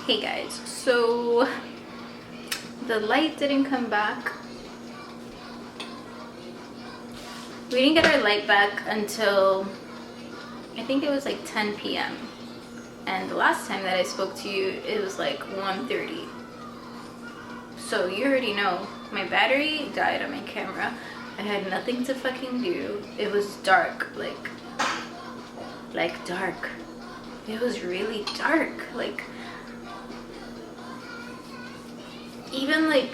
Hey guys, so the light didn't come back. We didn't get our light back until I think it was like 10 p.m. and the last time that I spoke to you it was like 1:30. So you already know my battery died on my camera. I had nothing to fucking do. It was dark, like dark. It was really dark. Like even like,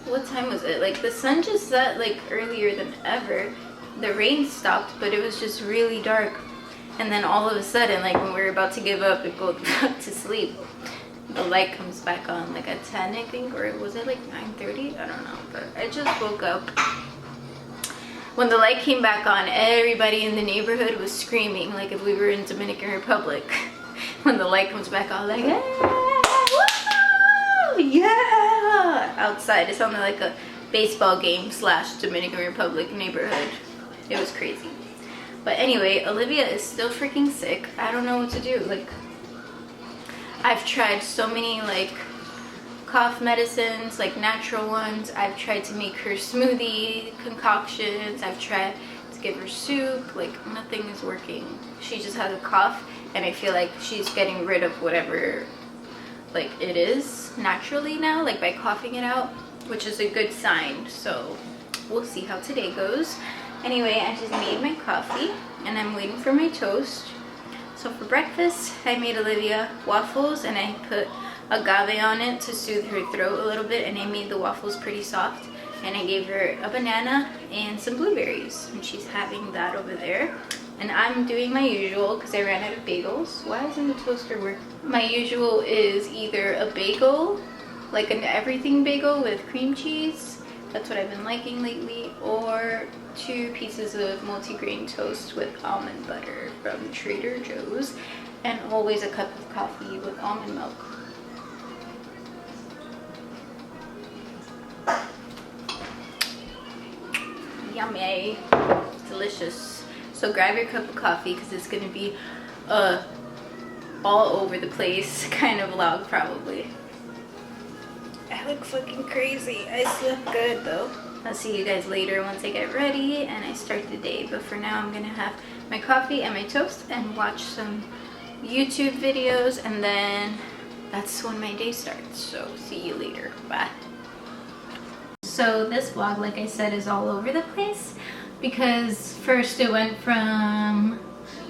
what time was it? Like the sun just set like earlier than ever. The rain stopped, but it was just really dark. And then all of a sudden, like when we were about to give up and go back to sleep, the light comes back on like at 10 I think, or was it like 9:30? I don't know, but I just woke up. When the light came back on, everybody in the neighborhood was screaming like if we were in Dominican Republic. When the light comes back on, like, hey, woo, yeah! Outside, it sounded like a baseball game / Dominican Republic neighborhood. It was crazy. But anyway, Olivia is still freaking sick. I don't know what to do. Like, I've tried so many like cough medicines, like natural ones. I've tried to make her smoothie concoctions. I've tried to give her soup. Like, nothing is working. She just has a cough, and I feel like she's getting rid of whatever like it is naturally now, like by coughing it out, which is a good sign. So we'll see how today goes. Anyway, I just made my coffee and I'm waiting for my toast. So for breakfast, I made Olivia waffles and I put agave on it to soothe her throat a little bit, and I made the waffles pretty soft. And I gave her a banana and some blueberries, and she's having that over there. And I'm doing my usual because I ran out of bagels. Why isn't the toaster working? My usual is either a bagel, like an everything bagel with cream cheese. That's what I've been liking lately. Or 2 pieces of multigrain toast with almond butter from Trader Joe's. And always a cup of coffee with almond milk. Yummy. Delicious. So grab your cup of coffee because it's going to be all over the place kind of vlog probably. I look fucking crazy. I slept good though. I'll see you guys later once I get ready and I start the day. But for now I'm going to have my coffee and my toast and watch some YouTube videos, and then that's when my day starts. So see you later. Bye. So this vlog, like I said, is all over the place because first it went from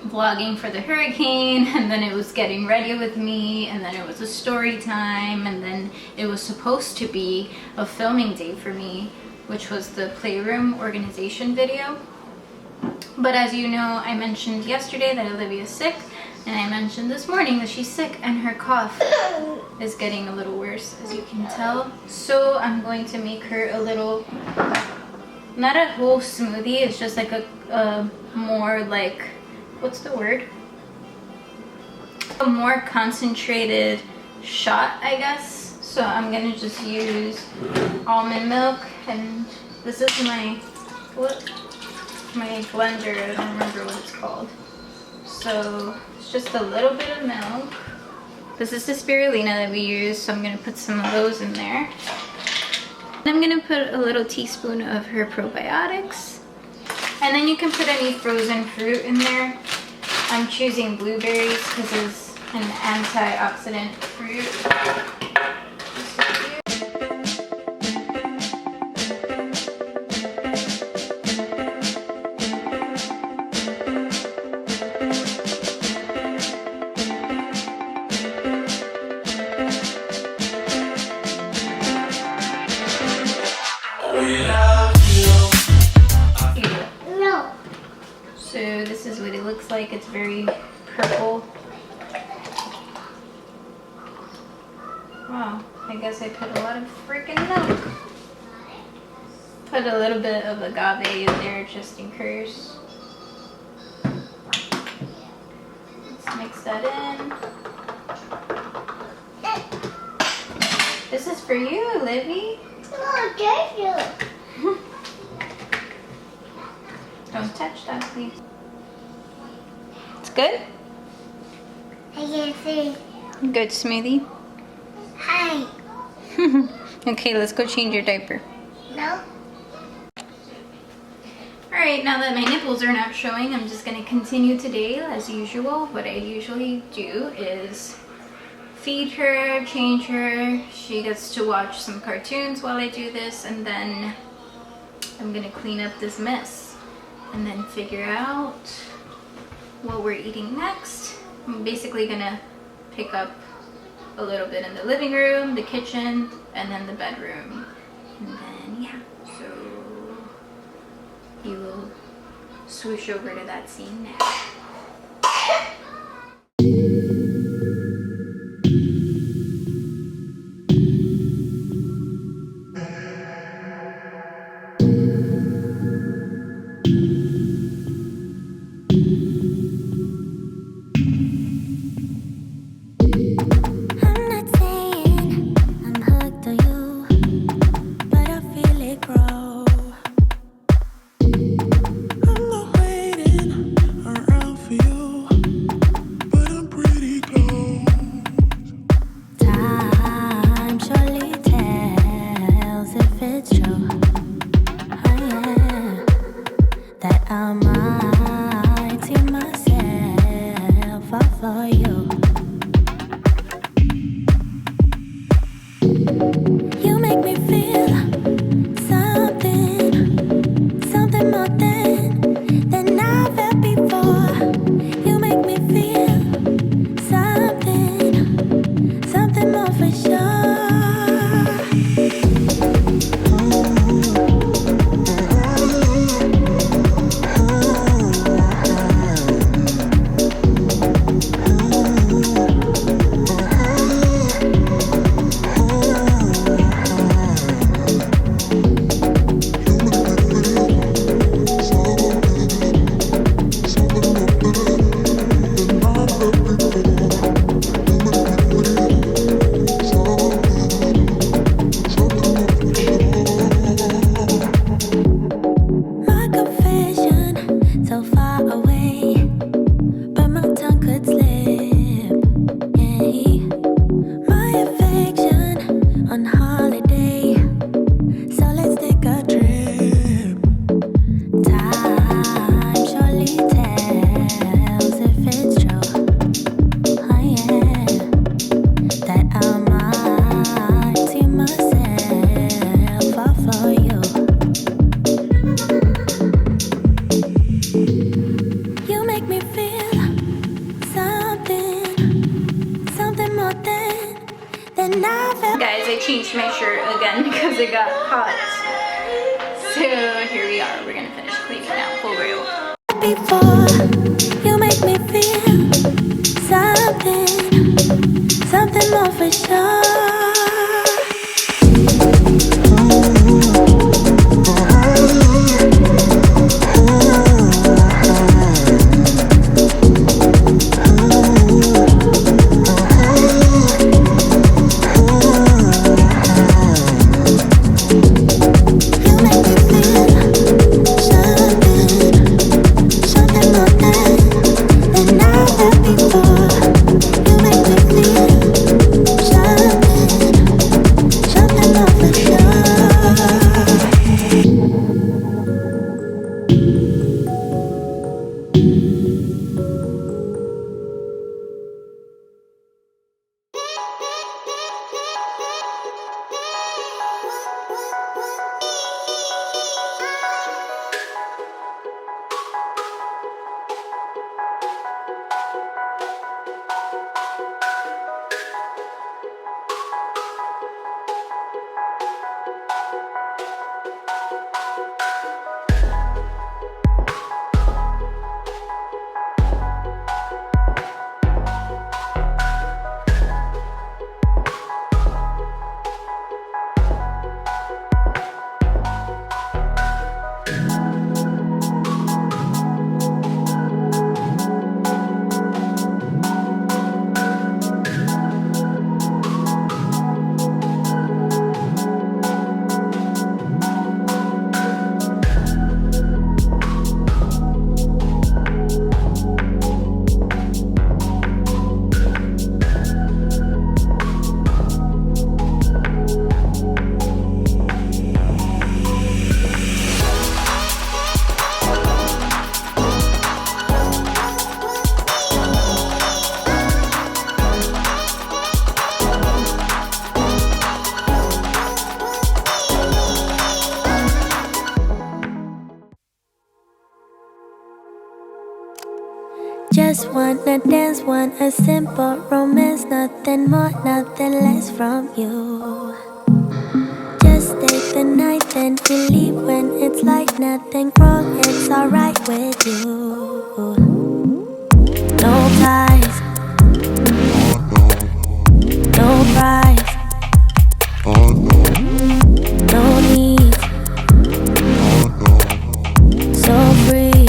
vlogging for the hurricane, and then it was getting ready with me, and then it was a story time, and then it was supposed to be a filming day for me, which was the playroom organization video. But as you know, I mentioned yesterday that Olivia's sick, and I mentioned this morning that she's sick and her cough is getting a little worse, as you can tell. So I'm going to make her a little, not a whole smoothie, it's just like a more like, what's the word? A more concentrated shot, I guess. So I'm gonna just use almond milk, and this is my blender, I don't remember what it's called. So it's just a little bit of milk. This is the spirulina that we use, so I'm gonna put some of those in there. And I'm gonna put a little teaspoon of her probiotics. And then you can put any frozen fruit in there. I'm choosing blueberries because it's an antioxidant fruit. No. So this is what it looks like. It's very purple. Wow, I guess I put a lot of freaking milk. Put a little bit of agave in there just in case. Let's mix that in. This is for you, Livy. Oh, thank you. Don't touch that, please. It's good? I can see. Good smoothie. Hi. Okay, let's go change your diaper. No. Alright, now that my nipples are not showing, I'm just going to continue today as usual. What I usually do is feed her, change her. She gets to watch some cartoons while I do this, and then I'm going to clean up this mess and then figure out what we're eating next. I'm basically going to pick up a little bit in the living room, the kitchen, and then the bedroom. And then, yeah, so you will swoosh over to that scene now. Guys, I changed my shirt again because it got hot. So here we are. We're gonna finish cleaning now. For real. Before you make me feel something more for sure. Before you make me feel Just wanna dance, want a simple romance, nothing more, nothing less from you. Just stay the night, then we leave when it's like nothing wrong, it's alright with you. No ties, no price, no need, so free.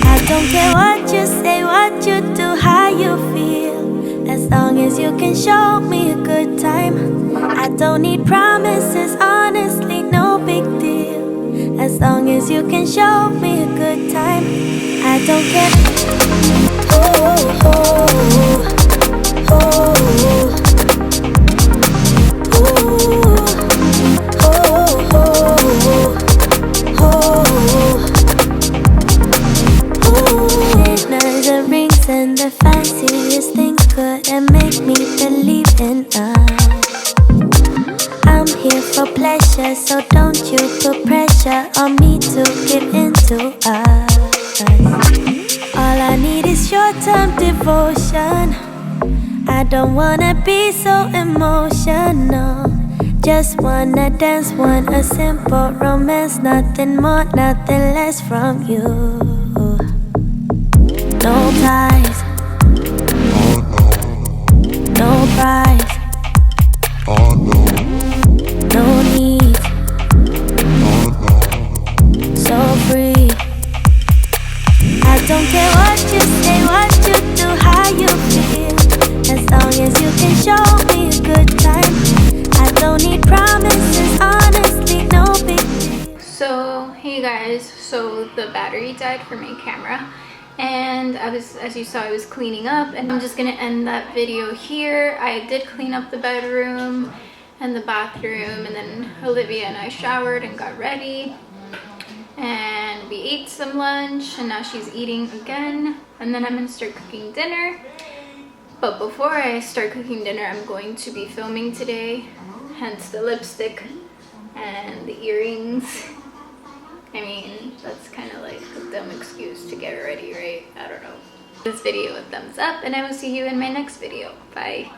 I don't care what you say, what you do, how you feel, as long as you can show me a good time. I don't need promises, honestly, no big deal, as long as you can show me a good time. I don't care. Oh, oh, oh, dinners and rings and the fanciest things couldn't make me believe in us. I'm here for pleasure, so don't you put pressure on me to give into us. All I need is short-term devotion. I don't wanna be so emotional. Just wanna dance, want a simple romance, nothing more, nothing less from you. No ties, no price, no need, so free. I don't care what you say, what you do, how you feel, as long as you can show me a good time. I don't need promises, honestly, no big deal. So hey guys, so the battery died for my camera, and as you saw, I was cleaning up, and I'm just gonna end that video here. I did clean up the bedroom and the bathroom, and then Olivia and I showered and got ready, and we ate some lunch, and now she's eating again, and then I'm gonna start cooking dinner. But before I start cooking dinner, I'm going to be filming today, hence the lipstick and the earrings. I mean, that's kind of like a dumb excuse to get ready, right? I don't know. This video a thumbs up, and I will see you in my next video. Bye.